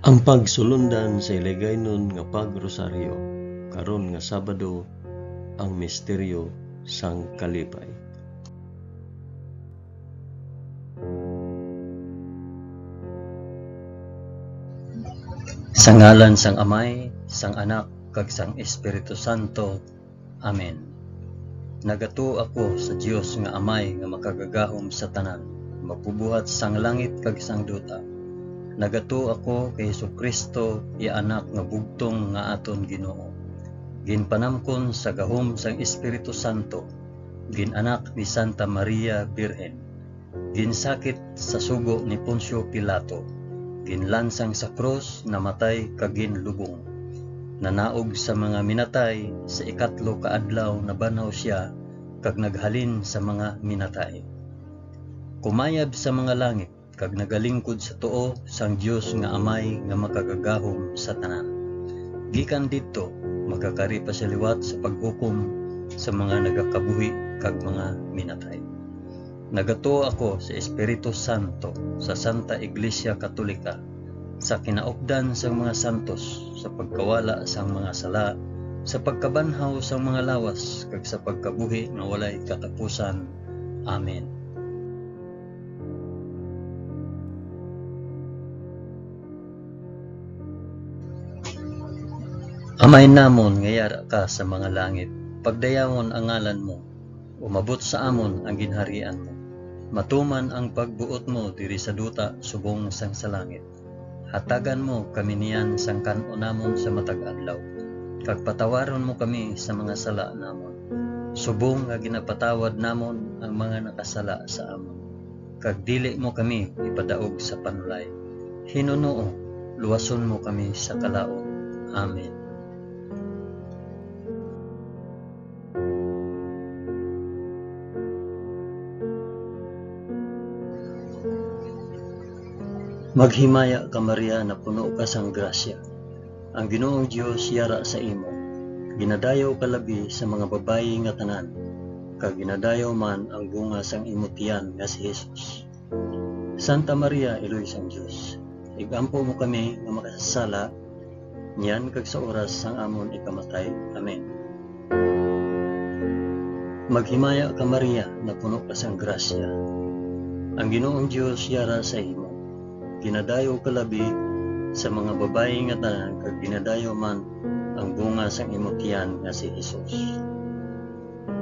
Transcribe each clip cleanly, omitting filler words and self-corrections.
Ang pagsulundan sa iligaynon nga pagrosaryo karon nga Sabado ang misteryo sang kalipay. Sa ngalan sang Amay, sang Anak, kag sang Espiritu Santo. Amen. Nagato ako sa Dios nga Amay nga makagagahom sa tanan, mapubuhat sang langit kag sang duta. Nagato ako kay Jesucristo, ya anak nga bugtong nga aton Ginoo. Ginpanamkon sa gahom sang Espiritu Santo, ginanak ni Santa Maria Birhen. Ginsakit sa sugo ni Poncio Pilato, ginlansang sa krus, namatay kag ginlubong. Nanaog sa mga minatay, sa ikatlo ka adlaw nabanaw siya kag naghalin sa mga minatay. Kumayab sa mga langit kag nagalingkod sa tuo sang Dios nga Amay nga makagagahom sa tanan. Gikan didto makakari pa sa liwat sa paghukom sa mga nagakabuhi kag mga minatay. Nagato ako sa Espiritu Santo, sa Santa Iglesia Katolika, sa kinaupdan sang mga santos, sa pagkawala sang mga sala, sa pagkabanhaw sang mga lawas, kag sa pagkabuhi nga walay katapusan. Amen. Amay namon nga yara ka sa mga langit, pagdayawon ang ngalan mo, umabot sa amon ang ginharian mo. Matuman ang pagbuot mo diri sa duta subong sang sa langit. Hatagan mo kami niyan sang kan-o namon sa matag adlaw. Kag patawaron mo kami sa mga sala namon, subong nga ginapatawad namon ang mga nakasala sa amon. Kag dili mo kami ipadaog sa panulay. Hinunoo, luwason mo kami sa kalaot. Amen. Maghimaya ka Maria na puno ka sang grasya. Ang Ginoong Dios yara sa imo. Ginadayaw ka labi sa mga babayi nga tanan, kag ginadayaw man ang bunga sang imo tiyan nga si Jesus. Santa Maria, Iloy sang Dios, igampo mo kami nga makasasala, niyan kag sa oras sang amon ikamatay. Amen. Maghimaya ka Maria na puno ka sang grasya. Ang Ginoong Dios yara sa imo. Ginadayo ka labi sa mga babayi nga tanan, kag ginadayo man ang bunga sang imo tiyan nga si Jesus.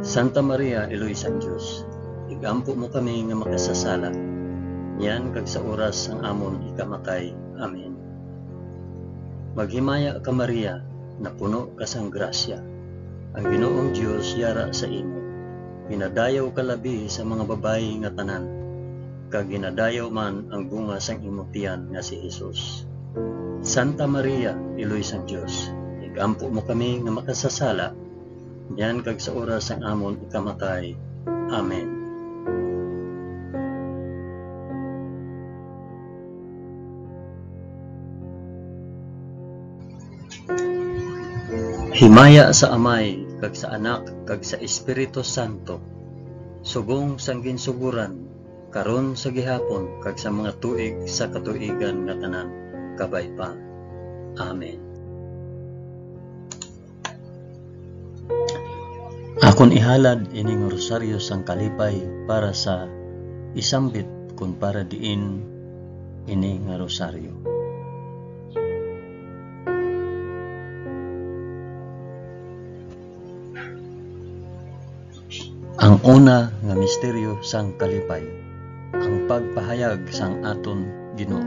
Santa Maria, Iloy sang Dios, igampo mo kami nga makasasala, niyan kag sa oras sang amon ikamatay. Amen. Maghimaya ka Maria na puno ka sang grasya. Ang Ginoong Dios yara sa imo. Ginadayo ka labi sa mga babayi nga tanan, kag ginadayaw man ang bunga sang imo tiyan nga si Jesus. Santa Maria, Iloy sang Dios, igampo mo kami nga makasasala, yan kag sa oras sang amon ikamatay. Amen. Himaya sa Amay, kag sa Anak, kag sa Espiritu Santo, subong sang ginsuguran, karon sa gihapon kag sa mga tuig sa katuigan nga tanan, kabay pa. Amen. Akon ihalad ining rosaryo sang kalipay para sa isambit kun para diin ini nga rosaryo. Ang una nga misteryo sang kalipay, ang pagpahayag sang aton Ginoo.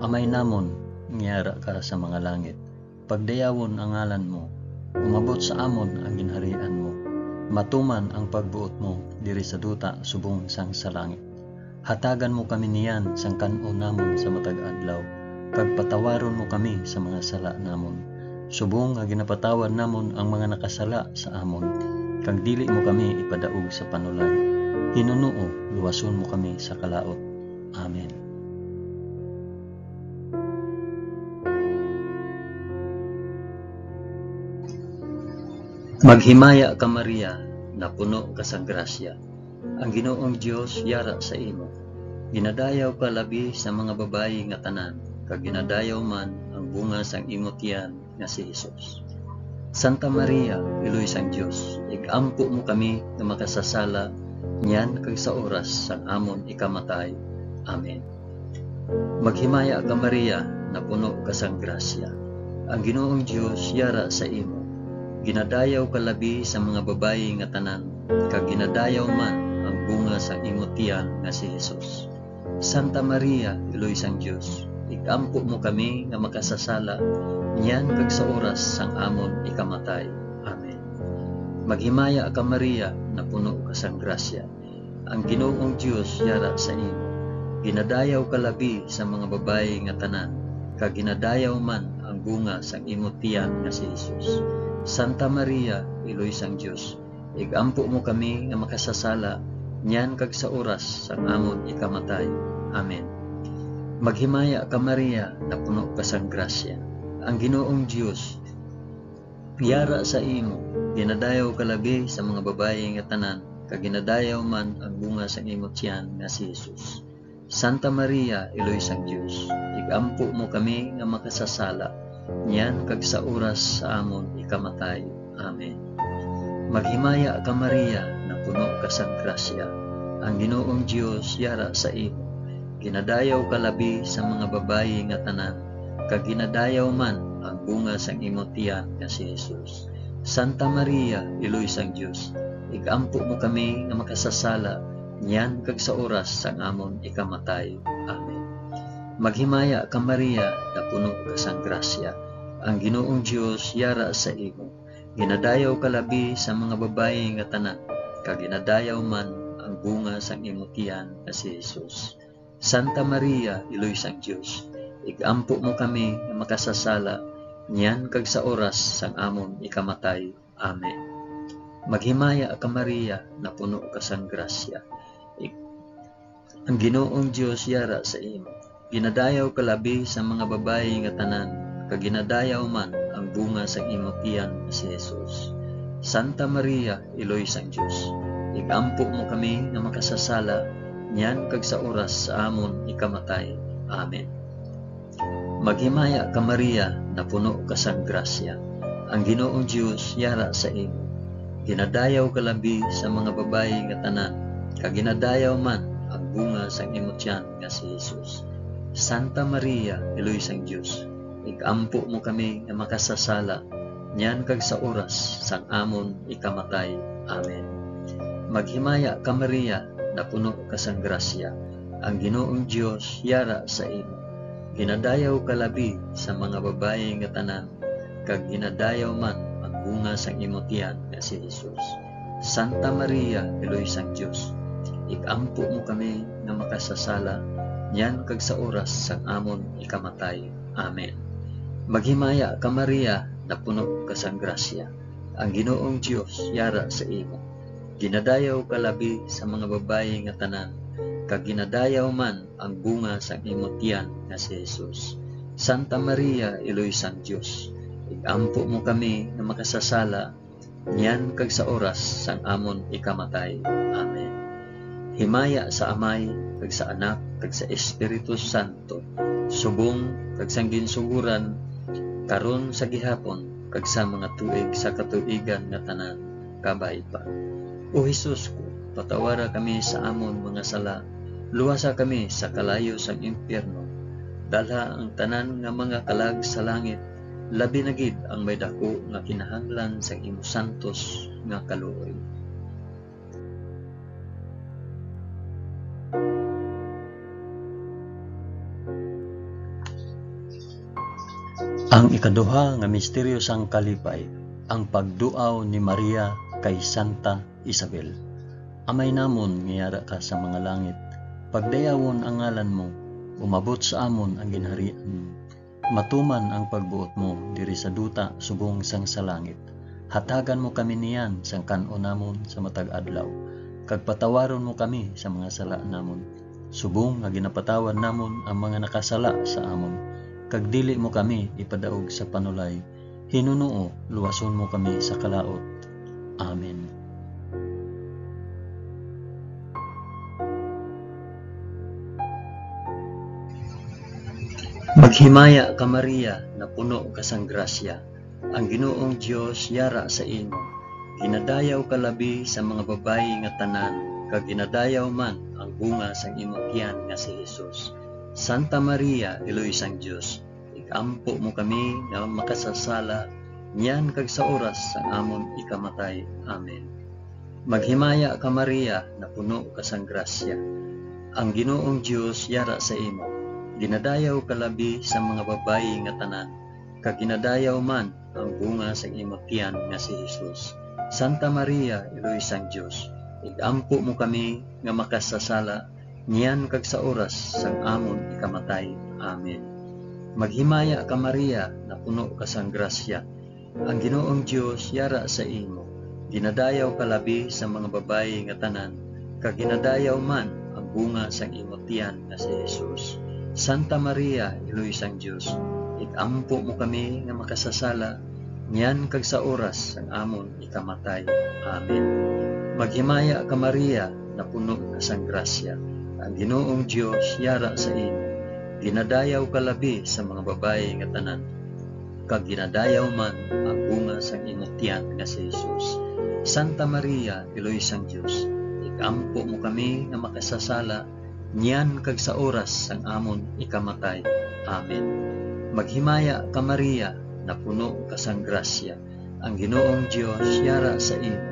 Amay namon, ngiyara ka sa mga langit, pagdayawon ang ngalan mo, umabot sa amon ang ginharian mo, matuman ang pagbuot mo diri sa duta subong sang sa langit. Hatagan mo kami niyan sang kan-o namon sa matag adlaw, kag patawaron mo kami sa mga sala namon, subong nga ginapatawad namon ang mga nakasala sa amon, kag dili mo kami ipadaog sa panulay. Hinunoo, luwason mo kami sa kalaot. Amen. Maghimaya ka Maria na puno ka sang grasya. Ang Ginoong Dios yara sa imo. Ginadayaw ka labi sa mga babayi nga tanan, kag ginadayaw man ang bunga sang imong tiyan nga si Hesus. Santa Maria, Iloy sang Dios, igampo mo kami nga makasasala niyan kag sa oras sang amon ikamatay. Amen. Maghimaya ka Maria, na puno ka sang grasya. Ang Ginoong Dios yara sa imo. Ginadayaw ka labi sa mga babayi nga tanan, kag ginadayaw man ang bunga sa imo tiyan nga si Hesus. Santa Maria, Iloy sang Dios, igampo mo kami nga makasasala niyan kag sa oras sang amon ikamatay. Amen. Maghimaya ka Maria, na puno ka sang grasya. Ang Ginoong Dios yara sa imo. Ginadayaw ka labi sa mga babayi nga tanan, kag ginadayaw man ang bunga sang imo tiyan nga si Hesus. Santa Maria, Iloy sang Dios, igampo mo kami nga makasasala niyan kag sa oras sang amon ikamatay. Amen. Maghimaya ka Maria, na puno ka sang grasya. Ang Ginoong Dios yara sa imo. Ginadayaw ka labi sa mga babayi nga tanan, kag ginadayaw man ang bunga sang imo tiyan nga si Hesus. Santa Maria, Iloy sang Dios, igampo mo kami nga makasasala niyan kag sa oras sa amon ikamatay. Amen. Maghimaya ka Maria, na puno ka sang grasya. Ang Ginoong Dios yara sa imo. Ginadayaw ka labi sa mga babayi nga tanan, kag ginadayaw man ang bunga sang imo tiyan nga si Hesus. Santa Maria, Iloy sang Dios, igampo mo kami nga makasasala niyan kag sa oras sang amon ikamatay. Amen. Maghimaya ka Maria, na puno ka sang grasya. Ang Ginoong Dios yara sa imo. Ginadayaw ka labi sa mga babayi nga tanan, kag ginadayaw man ang bunga sang imo tiyan nga si Hesus. Santa Maria, Iloy sang Dios, igampo mo kami nga makasasala niyan kag sa oras sang amon ikamatay. Amen. Maghimaya ka Maria, na puno ka sang grasya. Ang Ginoong Dios yara sa imo. Ginadayaw ka labi sa mga babayi nga tanan, kag ginadayaw man ang bunga sang imo tiyan si Hesus. Santa Maria, Iloy sang Dios, igampo mo kami nga makasasala niyan kag sa oras sa amon ikamatay. Amen. Maghimaya ka Maria, na puno ka sang grasya. Ang Ginoong Dios yara sa imo. Ginadayaw ka labi sa mga babayi nga tanan, kag ginadayaw man ang bunga sang imo tiyan nga si Hesus. Santa Maria, Iloy sang Dios, igampo mo kami nga makasasala niyan kag sa oras sang amon ikamatay. Amen. Maghimaya ka Maria, na puno ka sang grasya. Ang Ginoong Dios yara sa imo. Ginadayaw ka labi sa mga babayi nga tanan, kag ginadayaw man ang bunga sang imo tiyan nga si Hesus. Santa Maria, Iloy sang Dios, igampo mo kami nga makasasala niyan kag sa oras sang amon ikamatay. Amen. Maghimaya ka Maria, na puno ka sang grasya. Ang Ginoong Dios yara sa imo. Ginadayaw ka labi sa mga babayi nga tanan, kag ginadayaw man ang bunga sang imo tiyan nga si Hesus. Santa Maria, Iloy sang Dios, igampo mo kami nga makasasala niyan kag sa oras sang amon ikamatay. Amen. Himaya sa Amay, kag sa Anak, kag sa Espiritu Santo, subong kag sang ginsuguran, karon sa gihapon, kag sa mga tuig sa katuigan nga tanan, kabay pa. O Hesus ko, patawara kami sa amon mga sala, luwasa kami sa kalayo sang impyerno, dalha ang tanan nga mga kalag sa langit, labi na gid ang may dako nga kinahanglan sang imo santos nga kaluoy. Ang ikaduha nga misteryo sang kalipay, ang pagduaw ni Maria kay Santa Isabel. Amay namon ngiyara ka sa mga langit, pagdayawon ang ngalan mo, umabot sa amon ang ginharian mo. Matuman ang pagbuot mo diri sa duta subong sang sa langit. Hatagan mo kami niyan sang kan-o namon sa matag adlaw, kag patawaron mo kami sa mga sala namon, subong nga ginapatawan namon ang mga nakasala sa amon. Kag dili mo kami ipadaog sa panulay, hinunuo luwason mo kami sa kalaot. Amen. Maghimaya ka Maria, na puno ka sang grasya, ang Ginoong Dios yara sa imo. Ginadayaw ka labi sa mga babayi nga tanan, kag ginadayaw man ang bunga sang imong tiyan nga si Jesus. Santa Maria, Iloy sang Dios, ikampo mo kami nga makasasala, niyan kag sa oras sang amon ikamatay. Amen. Maghimaya ka Maria, na puno ka sang grasya, ang Ginoong Dios yara sa imo. Ginadayaw ka labi sa mga babayi nga tanan, kag ginadayaw man ang bunga sang imong tiyan nga si Jesus. Santa Maria, Iloy sang Dios, igampo mo kami nga makasasala, niyan kag sa oras sang amon ikamatay. Amen. Maghimaya ka Maria, na puno ka sang grasya, ang Ginoong Dios yara sa imo. Ginadayaw ka labi sa mga babayi nga tanan, kag ginadayaw man ang bunga sang imong tiyan nga si Jesus. Santa Maria, Iloy sang Dios, igampo mo kami nga makasasala, niyan kag sa oras sang amon ikamatay. Amen. Maghimaya ka Maria, na puno ka sang grasya, ang Ginoong Dios yara sa imo. Ginadayaw ka labi sa mga babayi nga tanan, kag ginadayaw man ang bunga sang imong tiyan nga si Jesus. Santa Maria, Iloy sang Dios, igampo mo kami nga makasasala, niyan kag sa oras sang amon ikamatay. Amen. Maghimaya ka Maria, na puno ka sang grasya, ang Ginoong Dios yara sa imo.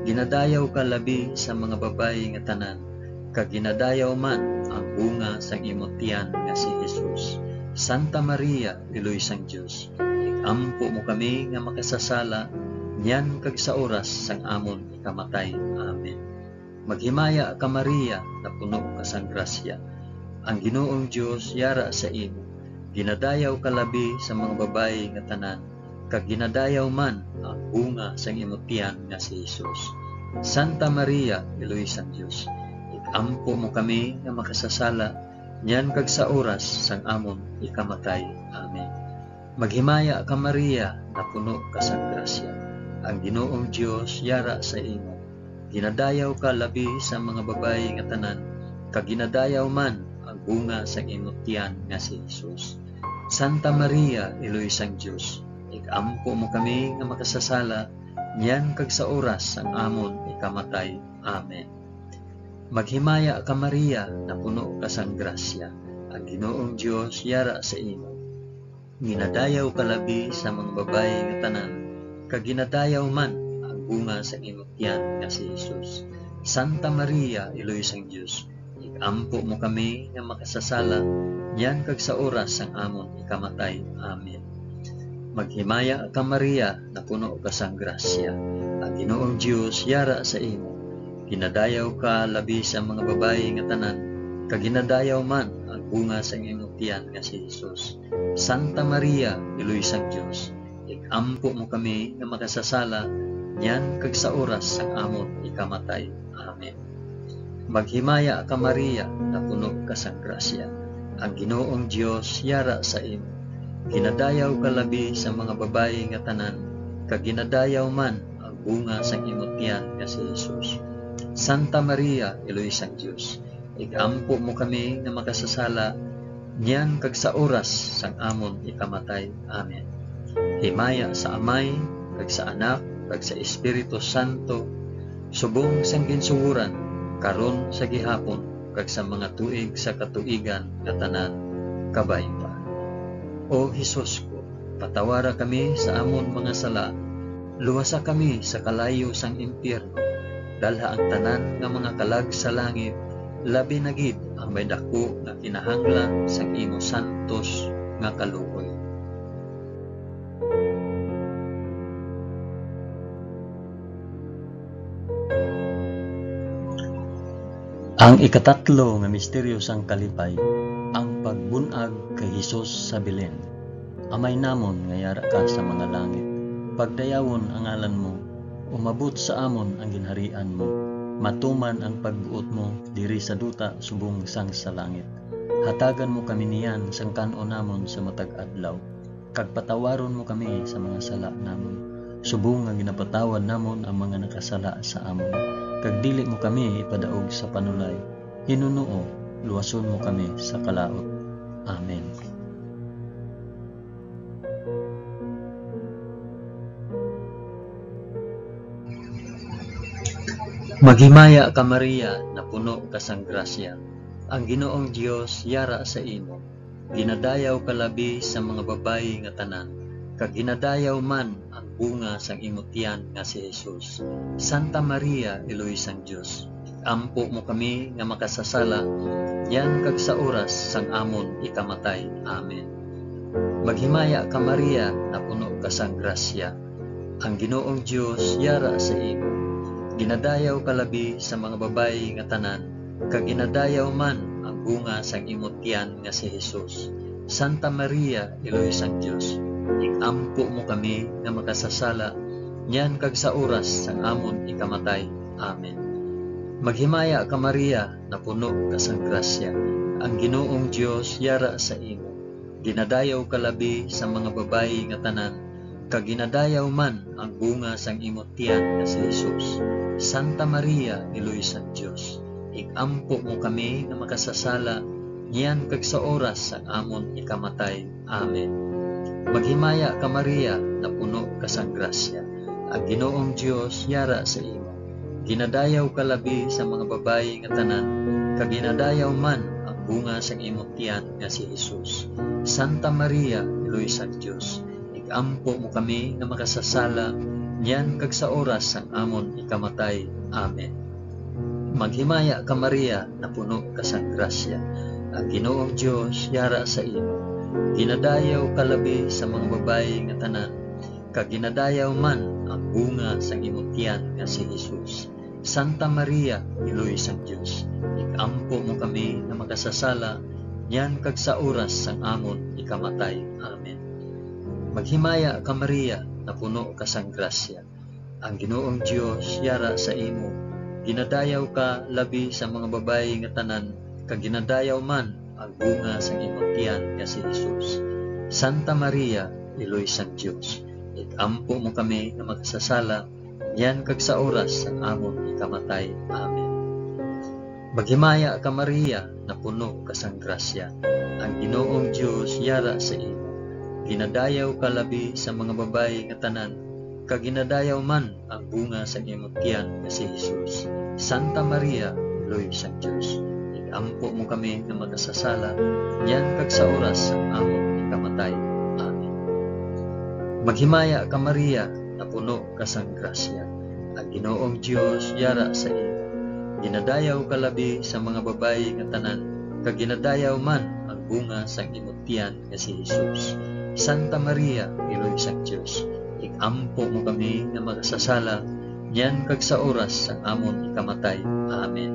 Ginadayaw ka labi sa mga babayi nga tanan, kag ginadayaw man ang bunga sang imong tiyan nga si Jesus. Santa Maria, Iloy sang Dios, igampo mo kami nga makasasala, niyan kag sa oras sang amon ikamatay. Amen. Maghimaya ka Maria, na puno ka sang grasya, ang Ginoong Dios yara sa imo. Ginadayaw ka labi sa mga babayi nga tanan, kag ginadayaw man ang bunga sang imong tiyan nga si Jesus. Santa Maria, Iloy sang Dios, igampo mo kami nga makasasala, niyan kag sa oras sang amon ikamatay. Amen. Maghimaya ka Maria, na puno ka sang grasya, ang Ginoong Dios yara sa imo. Ginadayaw ka labi sa mga babayi nga tanan, kag ginadayaw man ang bunga sang imong tiyan nga si Jesus. Santa Maria, Iloy sang Dios, igampo mo kami nga makasasala, niyan kag sa oras sang amon ikamatay. Amen. Maghimaya ka Maria, na puno ka sang grasya, ang Ginoong Dios yara sa imo. Ginadayaw ka labi sa mga babayi nga tanan, kag ginadayaw man ang bunga sang imong tiyan nga si Jesus. Santa Maria, Iloy sang Dios, igampo mo kami nga makasasala, niyan kag sa oras sang amon ikamatay. Amen. Maghimaya ka Maria, na puno ka sang grasya, ang Ginoong Dios yara sa imo. Ginadayaw ka labi sa mga babayi nga tanan, kag ginadayaw man ang bunga sang imong tiyan nga si Jesus. Santa Maria, Iloy sang Dios, igampo mo kami nga makasasala, niyan kag sa oras sang amon ikamatay. Amen. Maghimaya ka Maria, na puno ka sang grasya, ang Ginoong Dios yara sa imo. Ginadayaw ka labi sa mga babayi nga tanan, kag ginadayaw man ang bunga sang imong tiyan nga si Jesus. Santa Maria, Iloy sang Dios, igampo mo kami nga makasasala, niyan kag sa oras sang amon ikamatay. Amen. Himaya sa Amay, kag sa Anak, kag sa Espiritu Santo, subong sang ginsuhuran, karon sa gihapon, kag sa mga tuig sa katuigan nga tanan, kabay pa. O Hesus ko, patawara kami sa amon mga sala, luwasa kami sa kalayo sang impyerno, dalha ang tanan nga mga kalag sa langit, labi na gid ang may dako nga kinahanglan sang imo santos nga kaluoy. Ang ikatatlo nga misteryo sang kalipay, ang pagbunag kay Hesus sa Belen. Amay namon nga yara ka sa mga langit, pagdayawon ang ngalan mo, umabot sa amon ang ginharian mo, matuman ang pagbuot mo diri sa duta subong sang sa langit. Hatagan mo kami niyan sang kanon namon sa matag adlaw, kag patawaron mo kami sa mga sala namon, subong nga ginapatawad namon ang mga nakasala sa amon. Kag dili mo kami ipadaog sa panulay, Hinunuo, luwason mo kami sa kalaot. Amen. Maghimaya ka Maria, na puno ka sang grasya. Ang Ginoong Dios yara sa imo. Ginadayaw ka labi sa mga babayi nga tanan, kag ginadayaw man ang bunga sang imong tiyan nga si Jesus. Santa Maria, Eloy sang Dios, ampo mo kami nga makasasala, yan kag sa oras sang amon ikamatay. Amen. Maghimaya ka Maria, na puno ka sang grasya. Ang Ginoong Dios yara sa imo. Ginadayaw ka labi sa mga babayi nga tanan, kag ginadayaw man ang bunga sang imong tiyan nga si Jesus. Santa Maria, Eloy sang Dios, ikampo mo kami nga makasasala, yan kag sa oras sang amon ikamatay. Amen. Maghimaya ka Maria, na puno ka sang grasya. Ang Ginoong Dios yara sa imo. Ginadayaw ka labi sa mga babayi nga tanan, kag ginadayaw man ang bunga sang imong tiyan nga si Jesus. Santa Maria, Eloy sang Dios, ikampo mo kami nga makasasala, yan kag sa oras sang amon ikamatay. Amen. Maghimaya ka Maria, na puno ka sang grasya. Ang Ginoong Dios yara sa imo. Ginadayaw ka labi sa mga babayi nga tanan, kag ginadayaw man ang bunga sang imong tiyan nga si Jesus. Santa Maria, Eloy sang Dios, ikampo mo kami nga makasasala, yan kag sa oras sang amon ikamatay. Amen. Maghimaya ka Maria, na puno ka sang grasya. Ang Ginoong Dios yara sa imo. Ginadayaw ka labi sa mga babayi nga tanan, kag ginadayaw man ang bunga sang imong tiyan nga si Jesus. Santa Maria, Eloy sang Dios, ikampo mo kami nga makasasala, yan kag sa oras sang amon ikamatay. Amen. Maghimaya ka Maria, na puno ka sang grasya. Ang Ginoong Dios yara sa imo. Ginadayaw ka labi sa mga babayi nga tanan, kag ginadayaw man ang bunga sang imong tiyan nga si Jesus. Santa Maria, Eloy sang Dios, ikampo mo kami nga makasasala, yan kag sa oras sang amon ikamatay. Amen. Maghimaya ka Maria, na puno ka sang grasya. Ang Ginoong Dios yara sa imo. Ginadayaw ka labi sa mga babayi nga tanan, kag ginadayaw man ang bunga sa imong tiyan nga si Jesus. Santa Maria, Eloy sang Dios, ikampo mo kami nga makasasala, yan kag sa oras sang amon ikamatay. Amen. Maghimaya ka Maria, na puno ka sang grasya. Ang Ginoong Dios yara sa imo. Ginadayaw ka labi sa mga babayi nga tanan, kag ginadayaw man ang bunga sang imong tiyan nga si Jesus. Santa Maria, Eloy sang Dios, ikampo mo kami nga makasasala, yan kag sa oras sang amon ikamatay. Amen.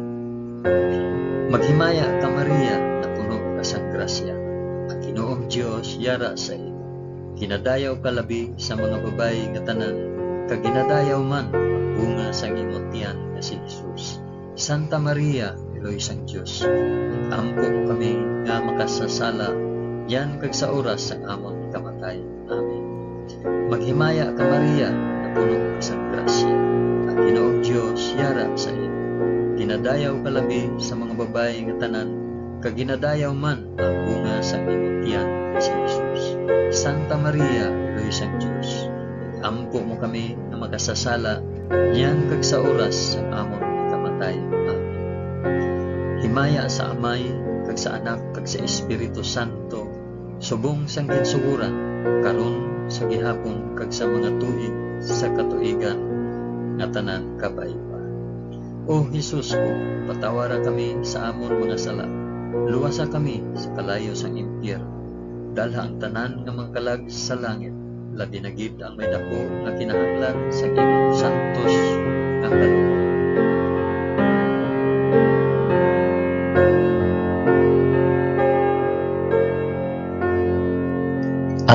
Maghimaya ka Maria, na puno ka sang grasya. Ang Ginoong Dios yara sa imo. Ginadayaw ka labi sa mga babayi nga tanan, kag ginadayaw man ang bunga sang imong tiyan nga si Jesus. Santa Maria, Eloy sang Dios, ikampo mo kami nga makasasala, yan kag sa oras sang amon ikamatay. Amen. Maghimaya ka Maria, na puno ka sang grasya. Ang Ginoong Dios yara sa imo. Ginadayaw ka labi sa mga babayi nga tanan, kag ginadayaw man ang bunga sang imong tiyan nga si Jesus. Santa Maria, Eloy sang Dios, ikampo mo kami nga makasasala, yan kag sa oras sang amon ikamatay. Amen. Himaya sa Amay, kag sa Anak, kag sa Espiritu Santo, subong sang ginsuguran, karon sa gihapon kag sa mga tuig sa katuigan nga tanan kabay-pa. O Jesus ko, patawara kami sa amon mga sala, luwasa kami sa kalayo sang impyerno, dalha ang tanan nga mga kalag sa langit, labi na gid ang may dako nga kinahanglan sa imong santos nga kalooban.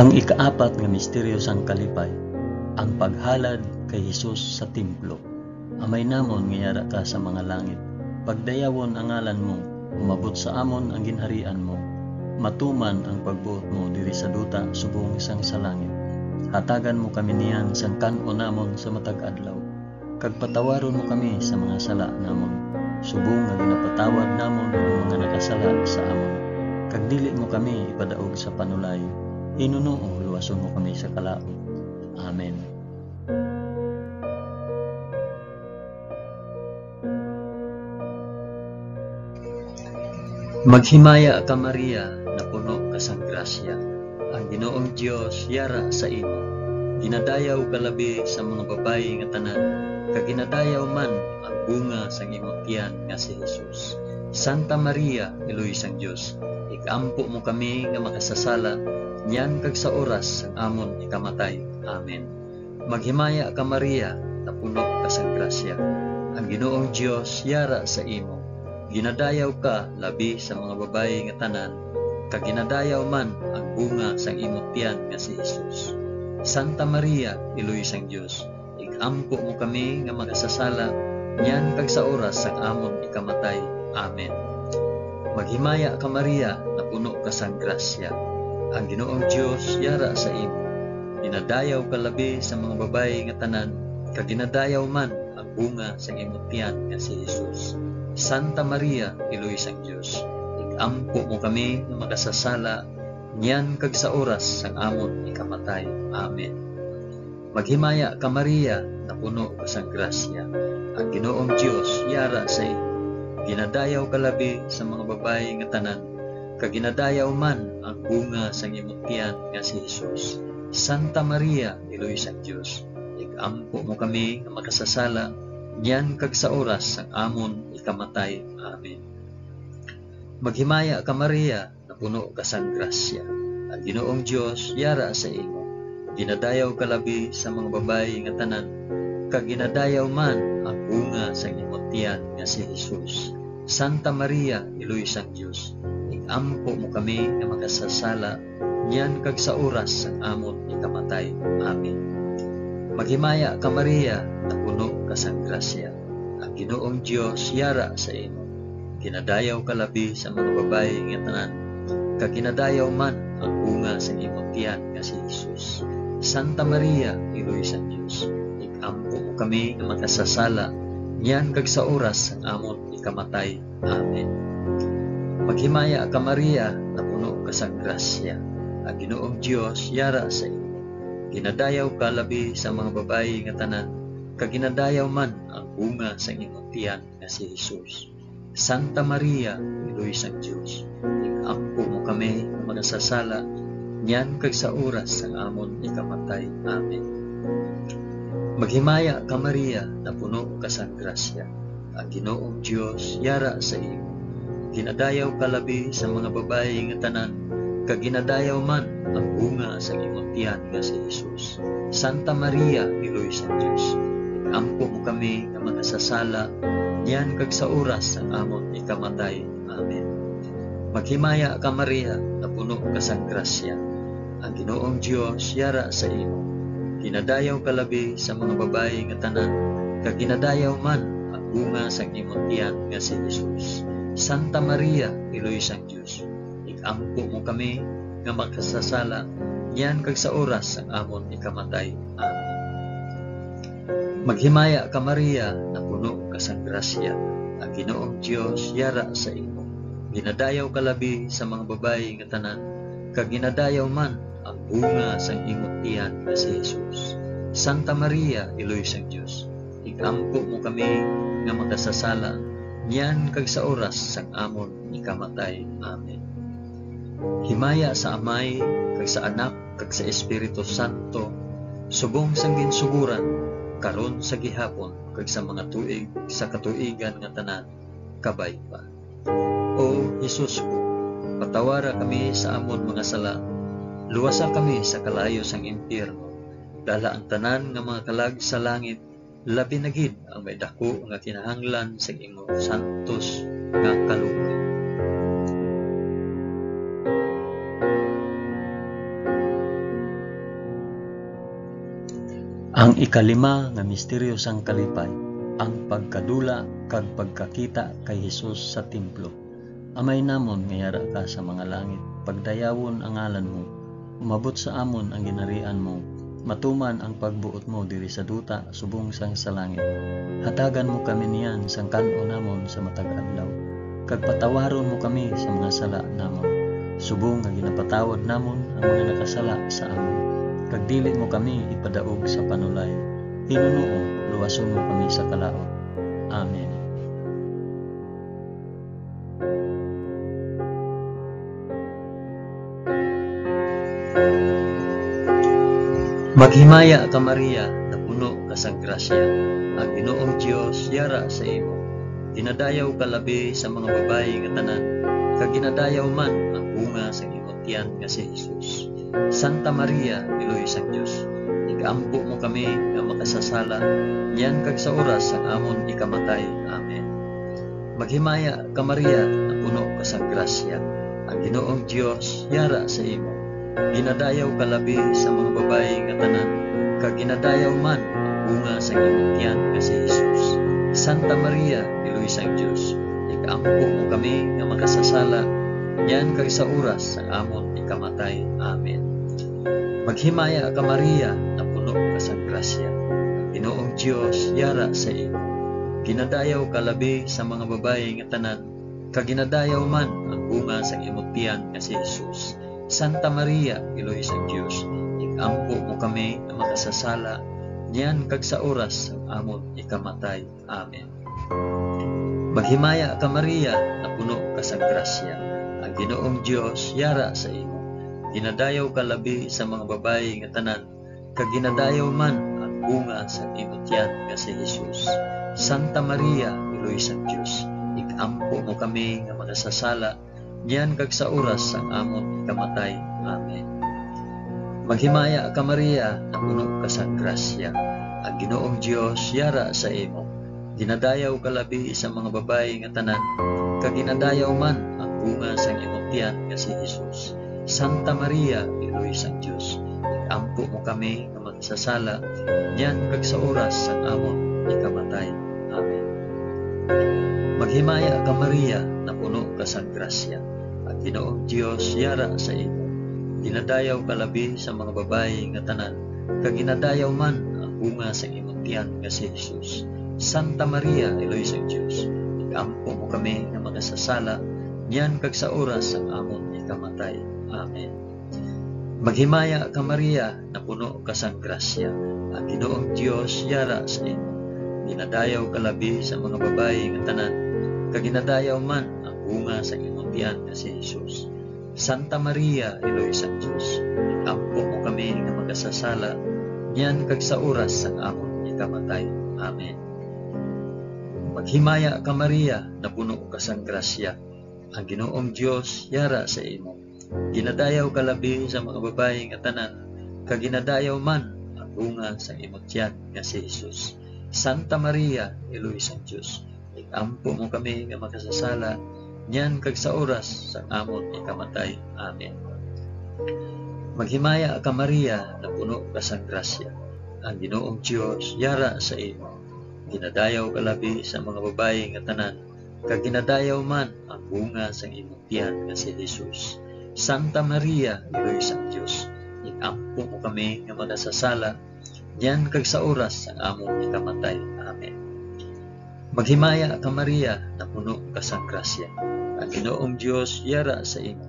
Ang ikaapat nga misteryo sang kalipay, ang paghalad kay Jesus sa templo. Amay namon nga yara ka sa mga langit, pagdayawon ang ngalan mo, umabot sa amon ang ginharian mo, matuman ang pagbuot mo diri sa duta subong sang sa langit. Hatagan mo kami niyan sang kan-o namon sa matag adlaw, kag patawaron mo kami sa mga sala namon, subong nga ginapatawad namon ang mga nakasala sa amon. Kag dili mo kami ipadaog sa panulay, Hinunoo, luwason mo kami sa kalaot. Amen. Maghimaya ka Maria, na puno ka sang grasya. Ang Ginoong Dios yara sa imo. Ginadayaw ka labi sa mga babayi nga tanan, kag ginadayaw man ang bunga sang imong tiyan nga si Jesus. Santa Maria, Iloy sang Dios, ikampo mo kami nga makasasala, niyan kag sa oras sang amon ikamatay. Amen. Maghimaya ka Maria, na puno ka sang grasya. Ang Ginoong Dios yara sa imo. Ginadayaw ka labi sa mga babayi nga tanan, kag ginadayaw man ang bunga sang imong tiyan nga si Jesus. Santa Maria, Iloy sang Dios, ikampo mo kami nga makasasala, niyan kag sa oras sang amon ikamatay. Amen. Maghimaya ka Maria, na puno ka sang grasya. Ang Ginoong Dios yara sa imo. Ginadayaw ka labi sa mga babayi nga tanan, kag ginadayaw man ang bunga sang imong tiyan nga si Jesus. Santa Maria, Iloy sang Dios, ikampo mo kami nga makasasala, niyan kag sa oras sang amon ikamatay. Amen. Maghimaya ka Maria, na puno ka sang grasya. Ang Ginoong Dios yara sa imo. Ginadayaw ka labi sa mga babayi nga tanan, kag ginadayaw man ang bunga sang imong tiyan nga si Jesus. Santa Maria, Iloy sang Dios, ikampo mo kami nga makasasala, niyan kag sa oras sang amon ikamatay. Amen. Maghimaya ka Maria, na puno ka sang grasya. Ang Ginoong Dios yara sa imo. Ginadayaw ka labi sa mga babayi nga tanan, kag ginadayaw man ang bunga sang imong tiyan nga si Jesus. Santa Maria, Iloy sang Dios, ikampo mo kami nga makasasala, niyan kag sa oras sang amon ikamatay. Amen. Maghimaya ka Maria, na puno ka sang grasya. Ang Ginoong Dios yara sa imo. Ginadayaw ka labi sa mga babayi nga tanan, kag ginadayaw man ang bunga sang imong tiyan nga si Jesus. Santa Maria, Iloy sang Dios, ikampo mo kami nga makasasala, niyan kag sa oras sang amon ikamatay. Amen. Maghimaya ka Maria, na puno ka sang grasya. Ang Ginoong Dios yara sa imo. Ginadayaw ka labi sa mga babayi nga tanan, kag ginadayaw man ang bunga sang imong tiyan nga si Jesus. Santa Maria, Iloy sang Dios, ikampo mo kami nga makasasala, niyan kag sa oras sang amon ikamatay. Amen. Maghimaya ka Maria, na puno ka sang grasya. Ang Ginoong Dios yara sa imo. Ginadayaw ka labi sa mga babayi nga tanan, kag ginadayaw man ang bunga sa imong tiyan nga si Jesus. Santa Maria, Iloy sang Dios, ikampo mo kami nga makasasala, niyan kag sa oras sang amon ikamatay. Amen. Maghimaya ka Maria, na puno ka sang grasya. Ang Ginoong Dios yara sa imo. Ginadayaw ka labi sa mga babayi nga tanan, kag ginadayaw man ang bunga sang imong tiyan nga si Jesus. Santa Maria, Iloy sang Dios, ikampo mo kami nga makasasala, niyan kag sa oras sang amon ikamatay. Amen. Maghimaya ka Maria, na puno ka sang grasya. Ang Ginoong Dios yara sa imo. Ginadayaw ka labi sa mga babayi nga tanan, kag ginadayaw man ang bunga sang imong tiyan nga si Jesus. Santa Maria, Iloy sang Dios, ikampo mo kami nga makasasala, niyan kag sa oras sang amon ikamatay. Amen. Himaya sa Amay, kag sa Anak, kag sa Espiritu Santo, subong sang ginsuguran, karon sa gihapon, kag sa mga tuig sa katuigan nga tanan, kabay pa. O Jesus ko, patawara kami sa amon mga sala, luwasa kami sa kalayo sang impyerno, dala ang tanan nga mga kalag sa langit, labi na gid ang may dako nga kinahanglan sa imong santos nga kalugod. Ang ikalima nga misteryo sang kalipay, ang pagkadula kag pagkakita kay Hesus sa templo. Amay namon nga yara ka sa mga langit, pagdayawon ang ngalan mo, umabot sa amon ang ginarian mo, matuman ang pagbuot mo diri sa duta subong sang sa langit. Hatagan mo kami niyan sang kan-o namon sa matag adlaw, kag patawaron mo kami sa mga sala namon, subong nga ginapatawad namon ang mga nakasala sa amon. Kag dili mo kami ipadaog sa panulay, Hinunuo, luwason mo kami sa kalaot. Amen. Maghimaya ka Maria, na puno ka sang grasya, ang Ginoong Dios yara sa imo. Ginadayaw ka labi sa mga babayi nga tanan, kag ginadayaw man ang bunga sa imong tiyan nga si Jesus. Santa Maria, Iloy sang Dios, igampo mo kami nga makasasala, yan kag sa oras ang amon ikamatay. Amen. Maghimaya ka Maria, na puno ka sang grasya, ang Ginoong Dios yara sa imo. Ginadayaw ka labi sa mga babayi nga tanan, kag ginadayaw man ang bunga sa imong tiyan nga si Jesus. Santa Maria, Iloy sang Dios, igampo mo kami nga makasasala, yan kag sa oras ang amon ikamatay. Amen. Maghimaya ka Maria, na puno ka sang grasya, ang Ginoong Dios yara sa imo. Ginadayaw ka labi sa mga babayi nga tanan, kag ginadayaw man ang bunga sa imong tiyan nga si Jesus. Santa Maria, Iloy sang Dios, igampo mo kami nga makasasala, niyan kag sa oras ang amon ikamatay. Amen. Maghimaya ka Maria, na puno ka sang grasya, ang Ginoong Dios yara sa imo. Ginadayaw ka labi sa mga babayi nga tanan, kag ginadayaw man ang bunga sa imong tiyan nga si Jesus. Santa Maria, Iloy sang Dios, igampo mo kami nga makasasala, niyan kag sa oras ang amon ikamatay. Amen. Maghimaya ka Maria, na puno ka sang grasya, ang Ginoong Dios yara sa imo. Ginadayaw ka labi sa mga babayi nga tanan, kag ginadayaw man ang bunga sa imong tiyan nga si Jesus. Santa Maria, Iloy sang Dios, igampo mo kami nga makasasala, niyan kag sa oras ang amon ikamatay. Amen. Maghimaya ka Maria, na puno ka sang grasya, ang Ginoong Dios yara sa imo. Ginadayaw ka labi sa mga babayi nga tanan, kag ginadayaw man ang bunga sa imong tiyan nga si Jesus. Santa Maria, Iloy sang Dios, igampo mo kami nga makasasala, niyan kag sa oras ang amon ikamatay. Amen. Maghimaya ka Maria, na puno ka sang grasya, ang Ginoong Dios yara sa imo. Ginadayaw ka labi sa mga babayi nga tanan, kag ginadayaw man ang bunga sa imong tiyan nga si Jesus. Santa Maria, Iloy sang Dios, igampo mo kami nga makasasala, niyan kag sa oras ang amon ikamatay. Amen. Maghimaya ka Maria, na puno ka sang grasya, ang Ginoong Dios yara sa imo. Ginadayaw ka labi sa mga babayi nga tanan, kag ginadayaw man ang bunga sa imong tiyan nga si Jesus. Santa Maria, Iloy sang Dios, igampo mo kami nga makasasala, niyan kag sa oras sa amon ikamatay. Amen. Maghimaya ka Maria, na puno ka sang grasya, ang Ginoong Dios yara sa imo. Ginadayaw ka labi sa mga babayi nga tanan, kag ginadayaw man ang bunga sa imong tiyan nga si Jesus. Santa Maria, Iloy sang Dios, igampo mo kami nga makasasala, niyan kag sa oras ang amon ikamatay. Amen. Maghimaya ka Maria, na puno ka sang grasya, ang Ginoong Dios yara sa imo.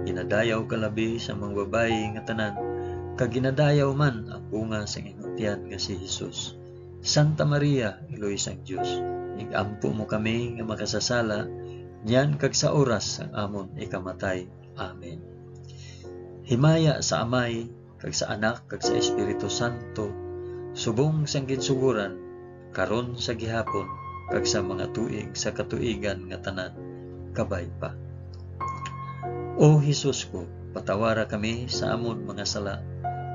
Ginadayaw ka labi sa mga babayi nga tanan, kag ginadayaw man ang bunga sa imong tiyan nga si Jesus. Santa Maria, Iloy sang Dios, igampo mo kami nga makasasala, niyan kag sa oras ang amon ikamatay. Amen. Himaya sa Amay, kag sa Anak, kag sa Espiritu Santo, subong sang ginsuguran, karon sa gihapon, kag sa mga tuig sa katuigan nga tanan, kabay pa. O Jesus ko, patawara kami sa amon mga sala,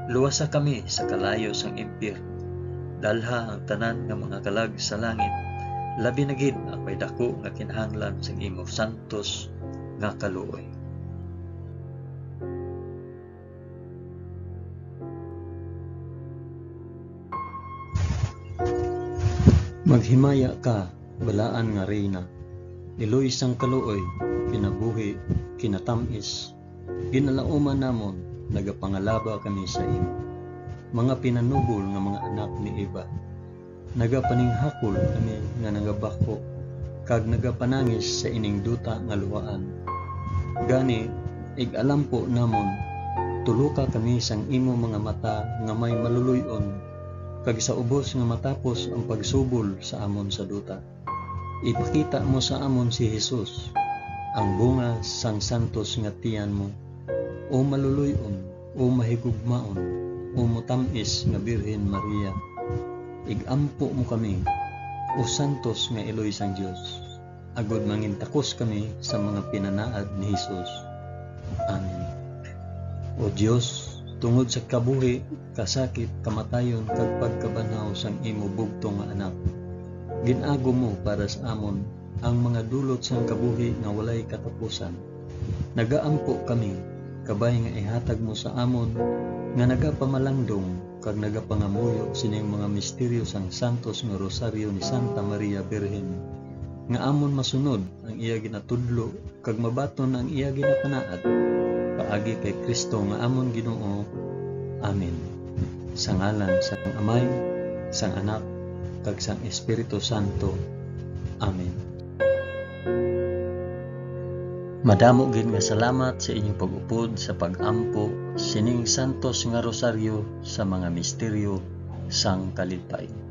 luwasa kami sa kalayo sang impyerno, dalha ang tanan nga mga kalag sa langit, labi na gid ang may dako nga kinahanglan sang imo santos nga kaluoy. Maghimaya ka, balaan nga reyna, iloy sang kaluoy, kinabuhi, kinatamis, ginalauman namon, nagapangalaba kami sa imo. Mga pinanubol nga mga anak ni Eva, nagapaninghakol kami nga nagabako, kag nagapanangis sa ining duta nga luwaan. Gani, ig-alampo namon, tuluka kami sang imo mga mata nga may maluluyon, kag sa ubos nga matapos ang pagsubol sa amon sa duta. Ipakita mo sa amon si Jesus, ang bunga sang santos nga tiyan mo, o maluluyon o mahigugmaon, o mutamis nga Birhen Maria, igampo mo kami, o santos nga Eloy sang Dios, agud mangintakos kami sa mga pinanaad ni Hesus. Amen. O Dios, tungod sa kabuhi, kasakit, kamatayon, kag pagkabanhaw sang imo bugto nga anak, ginago mo para sa amon ang mga dulot sang kabuhi nga walay katapusan. Nagaampo kami, kabay nga ihatag mo sa amon nga nagapamalandong kag nagapangamuyo sining mga misteryo sang santos nga rosaryo ni Santa Maria Birhen, nga amon masunod ang iya ginatudlo kag mabaton ang iya ginapanaad, paagi kay Kristo nga amon Ginoo. Amen. Sa ngalan sang Amay, sang Anak, kag sang Espiritu Santo. Amen. Madamo gid nga salamat sa inyong pag-upod sa pag-ampo sining santos nga rosaryo sa mga misteryo sang kalipay.